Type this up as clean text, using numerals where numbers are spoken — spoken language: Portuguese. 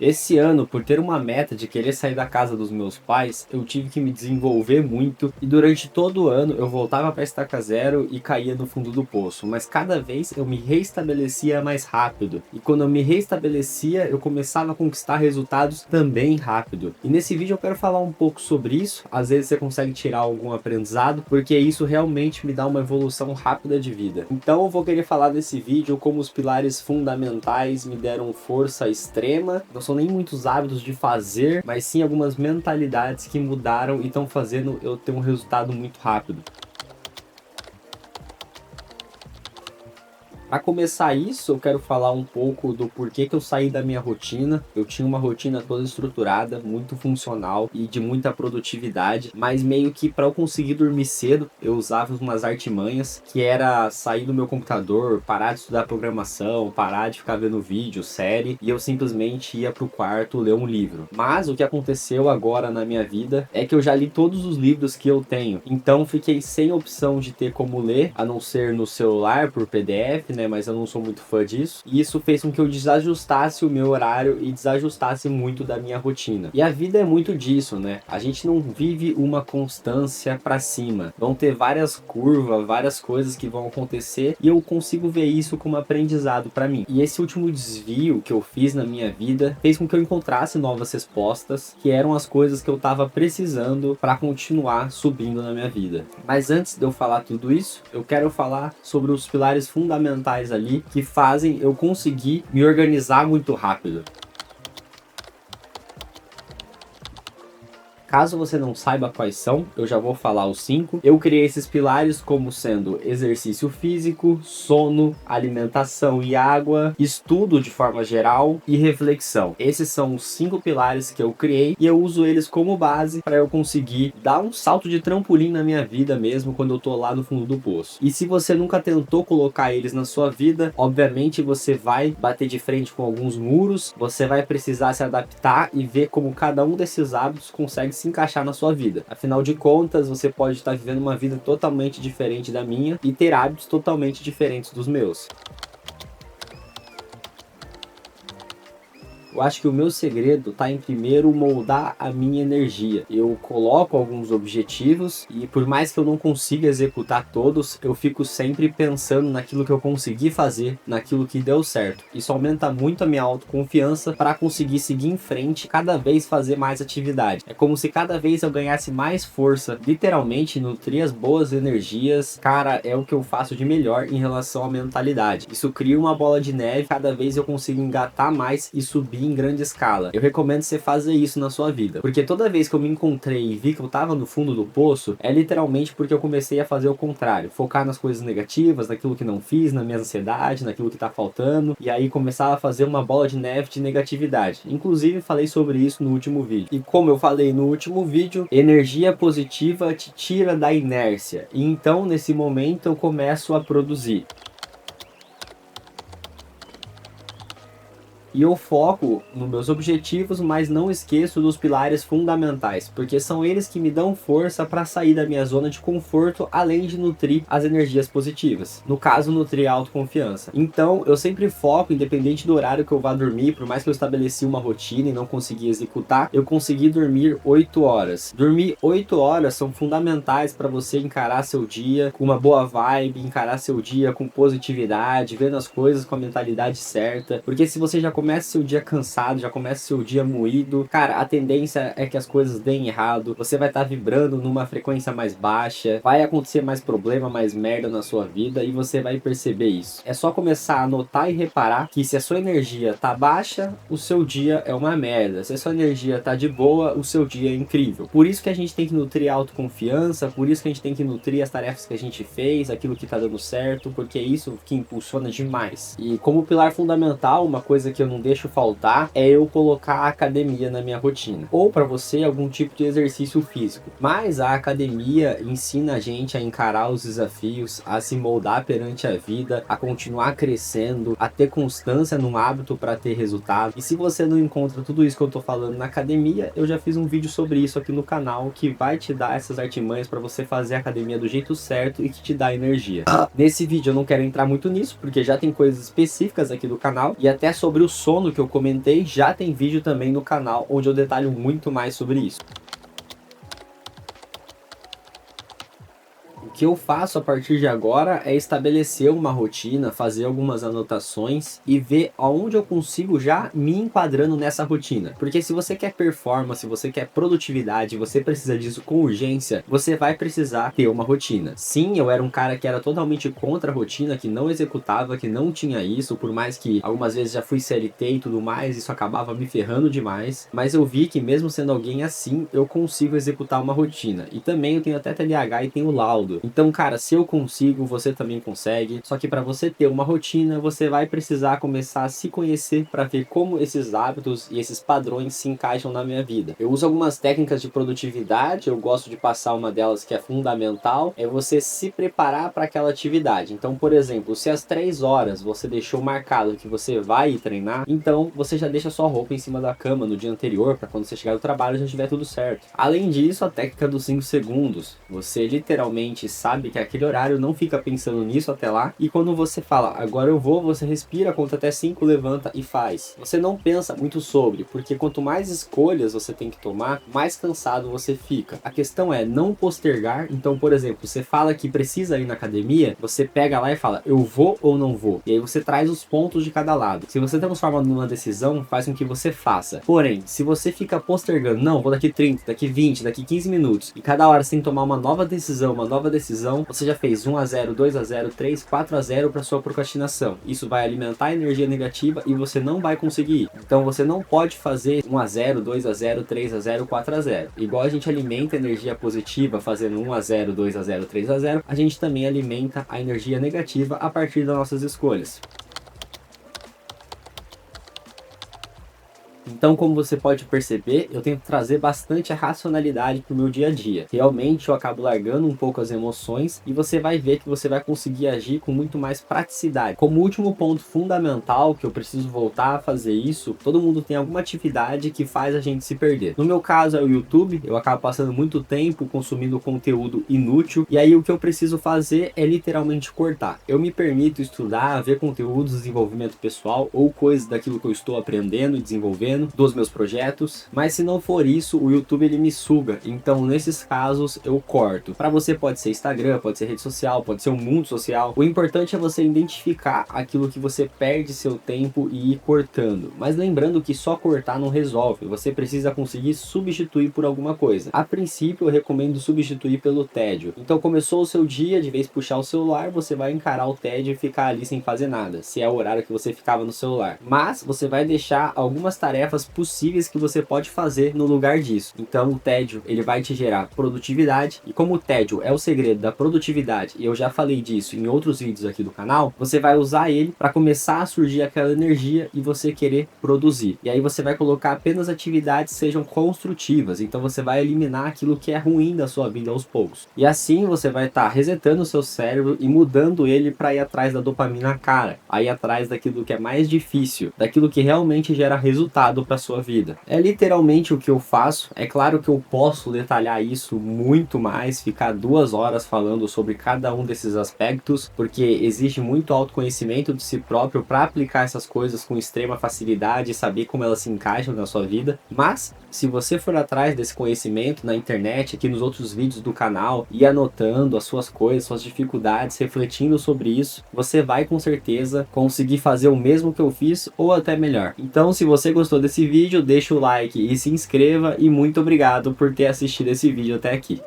Esse ano, por ter uma meta de querer sair da casa dos meus pais, eu tive que me desenvolver muito e durante todo o ano eu voltava para estaca zero e caía no fundo do poço, mas cada vez eu me reestabelecia mais rápido. E quando eu me reestabelecia, eu começava a conquistar resultados também rápido. E nesse vídeo eu quero falar um pouco sobre isso, às vezes você consegue tirar algum aprendizado, porque isso realmente me dá uma evolução rápida de vida. Então eu vou querer falar desse vídeo como os pilares fundamentais me deram força extrema. Não são nem muitos hábitos de fazer, mas sim algumas mentalidades que mudaram e estão fazendo eu ter um resultado muito rápido. Para começar isso, eu quero falar um pouco do porquê que eu saí da minha rotina. Eu tinha uma rotina toda estruturada, muito funcional e de muita produtividade, mas meio que para eu conseguir dormir cedo, eu usava umas artimanhas, que era sair do meu computador, parar de estudar programação, parar de ficar vendo vídeo, série, e eu simplesmente ia pro quarto ler um livro. Mas o que aconteceu agora na minha vida é que eu já li todos os livros que eu tenho, então fiquei sem opção de ter como ler, a não ser no celular por PDF, né? Mas eu não sou muito fã disso. E isso fez com que eu desajustasse o meu horário e desajustasse muito da minha rotina. E a vida é muito disso, né? A gente não vive uma constância pra cima. Vão ter várias curvas, várias coisas que vão acontecer e eu consigo ver isso como aprendizado pra mim. E esse último desvio que eu fiz na minha vida fez com que eu encontrasse novas respostas, que eram as coisas que eu tava precisando pra continuar subindo na minha vida. Mas antes de eu falar tudo isso, eu quero falar sobre os pilares fundamentais ali que fazem eu conseguir me organizar muito rápido. Caso você não saiba quais são, eu já vou falar os 5. Eu criei esses pilares como sendo exercício físico, sono, alimentação e água, estudo de forma geral e reflexão. Esses são os 5 pilares que eu criei e eu uso eles como base para eu conseguir dar um salto de trampolim na minha vida mesmo quando eu tô lá no fundo do poço. E se você nunca tentou colocar eles na sua vida, obviamente você vai bater de frente com alguns muros, você vai precisar se adaptar e ver como cada um desses hábitos consegue se encaixar na sua vida. Afinal de contas, você pode estar vivendo uma vida totalmente diferente da minha e ter hábitos totalmente diferentes dos meus. Eu acho que o meu segredo está em primeiro moldar a minha energia. Eu coloco alguns objetivos e por mais que eu não consiga executar todos, eu fico sempre pensando naquilo que eu consegui fazer, naquilo que deu certo. Isso aumenta muito a minha autoconfiança para conseguir seguir em frente, cada vez fazer mais atividade. É como se cada vez eu ganhasse mais força, literalmente nutrir as boas energias. Cara, é o que eu faço de melhor em relação à mentalidade. Isso cria uma bola de neve, cada vez eu consigo engatar mais e subir em grande escala. Eu recomendo você fazer isso na sua vida, porque toda vez que eu me encontrei e vi que eu tava no fundo do poço, é literalmente porque eu comecei a fazer o contrário, focar nas coisas negativas, naquilo que não fiz, na minha ansiedade, naquilo que tá faltando, e aí começava a fazer uma bola de neve de negatividade. Inclusive falei sobre isso no último vídeo. E como eu falei no último vídeo, energia positiva te tira da inércia. E então nesse momento eu começo a produzir. E eu foco nos meus objetivos, mas não esqueço dos pilares fundamentais, porque são eles que me dão força para sair da minha zona de conforto, além de nutrir as energias positivas. No caso, nutrir a autoconfiança. Então, eu sempre foco, independente do horário que eu vá dormir, por mais que eu estabeleci uma rotina e não consegui executar, eu consegui dormir 8 horas. Dormir 8 horas são fundamentais para você encarar seu dia com uma boa vibe, encarar seu dia com positividade, vendo as coisas com a mentalidade certa, porque se você já começa seu dia cansado, já começa seu dia moído, cara, a tendência é que as coisas deem errado, você vai estar vibrando numa frequência mais baixa, vai acontecer mais problema, mais merda na sua vida e você vai perceber isso. É só começar a notar e reparar que se a sua energia tá baixa, o seu dia é uma merda. Se a sua energia tá de boa, o seu dia é incrível. Por isso que a gente tem que nutrir a autoconfiança, por isso que a gente tem que nutrir as tarefas que a gente fez, aquilo que tá dando certo, porque é isso que impulsiona demais. E como pilar fundamental, uma coisa que eu não deixo faltar é eu colocar a academia na minha rotina, ou para você algum tipo de exercício físico. Mas a academia ensina a gente a encarar os desafios, a se moldar perante a vida, a continuar crescendo, a ter constância num hábito para ter resultado. E se você não encontra tudo isso que eu tô falando na academia, eu já fiz um vídeo sobre isso aqui no canal que vai te dar essas artimanhas para você fazer a academia do jeito certo e que te dá energia. Nesse vídeo eu não quero entrar muito nisso, porque já tem coisas específicas aqui do canal e até sobre o sono que eu comentei, já tem vídeo também no canal onde eu detalho muito mais sobre isso. O que eu faço a partir de agora é estabelecer uma rotina, fazer algumas anotações e ver aonde eu consigo já me enquadrando nessa rotina. Porque se você quer performance, se você quer produtividade, você precisa disso com urgência, você vai precisar ter uma rotina. Sim, eu era um cara que era totalmente contra a rotina, que não executava, que não tinha isso, por mais que algumas vezes já fui CLT e tudo mais, isso acabava me ferrando demais, mas eu vi que mesmo sendo alguém assim, eu consigo executar uma rotina. E também eu tenho até TDAH e tenho laudo. Então, cara, se eu consigo, você também consegue. Só que para você ter uma rotina, você vai precisar começar a se conhecer para ver como esses hábitos e esses padrões se encaixam na minha vida. Eu uso algumas técnicas de produtividade, eu gosto de passar uma delas que é fundamental, é você se preparar para aquela atividade. Então, por exemplo, se às 3 horas você deixou marcado que você vai treinar, então você já deixa sua roupa em cima da cama no dia anterior, para quando você chegar do trabalho já estiver tudo certo. Além disso, a técnica dos 5 segundos. Você literalmente sabe que aquele horário não fica pensando nisso até lá, e quando você fala, agora eu vou, você respira, conta até 5, levanta e faz. Você não pensa muito sobre, porque quanto mais escolhas você tem que tomar, mais cansado você fica. A questão é não postergar. Então, por exemplo, você fala que precisa ir na academia, você pega lá e fala, eu vou ou não vou? E aí você traz os pontos de cada lado. Se você transforma numa decisão, faz com que você faça. Porém, se você fica postergando, não, vou daqui 30, daqui 20, daqui 15 minutos, e cada hora você tem que tomar uma nova decisão, você já fez 1-0, 2-0, 3, 4-0 para sua procrastinação. Isso vai alimentar a energia negativa e você não vai conseguir ir. Então você não pode fazer 1-0, 2-0, 3-0, 4-0. Igual a gente alimenta a energia positiva fazendo 1-0, 2-0, 3-0, a gente também alimenta a energia negativa a partir das nossas escolhas. Então, como você pode perceber, eu tento trazer bastante a racionalidade para o meu dia a dia. Realmente eu acabo largando um pouco as emoções e você vai ver que você vai conseguir agir com muito mais praticidade. Como último ponto fundamental, que eu preciso voltar a fazer isso, todo mundo tem alguma atividade que faz a gente se perder. No meu caso é o YouTube, eu acabo passando muito tempo consumindo conteúdo inútil, e aí o que eu preciso fazer é literalmente cortar. Eu me permito estudar, ver conteúdos de desenvolvimento pessoal ou coisas daquilo que eu estou aprendendo e desenvolvendo, dos meus projetos, mas se não for isso, o YouTube ele me suga. Então nesses casos eu corto. Para você pode ser Instagram, pode ser rede social, pode ser um mundo social. O importante é você identificar aquilo que você perde seu tempo e ir cortando. Mas lembrando que só cortar não resolve, você precisa conseguir substituir por alguma coisa. A princípio eu recomendo substituir pelo tédio. Então começou o seu dia, de vez de puxar o celular, você vai encarar o tédio e ficar ali sem fazer nada, se é o horário que você ficava no celular. Mas você vai deixar algumas tarefas possíveis que você pode fazer no lugar disso. Então o tédio ele vai te gerar produtividade, e como o tédio é o segredo da produtividade, e eu já falei disso em outros vídeos aqui do canal, você vai usar ele para começar a surgir aquela energia e você querer produzir. E aí você vai colocar apenas atividades que sejam construtivas, então você vai eliminar aquilo que é ruim da sua vida aos poucos. E assim você vai estar resetando o seu cérebro e mudando ele para ir atrás da dopamina cara, aí atrás daquilo que é mais difícil, daquilo que realmente gera resultado para sua vida. É literalmente o que eu faço. É claro que eu posso detalhar isso muito mais, ficar 2 horas falando sobre cada um desses aspectos, porque existe muito autoconhecimento de si próprio para aplicar essas coisas com extrema facilidade e saber como elas se encaixam na sua vida. Mas se você for atrás desse conhecimento na internet, aqui nos outros vídeos do canal, e anotando as suas coisas, suas dificuldades, refletindo sobre isso, você vai com certeza conseguir fazer o mesmo que eu fiz ou até melhor. Então, se você gostou desse vídeo, deixa o like e se inscreva, e muito obrigado por ter assistido esse vídeo até aqui.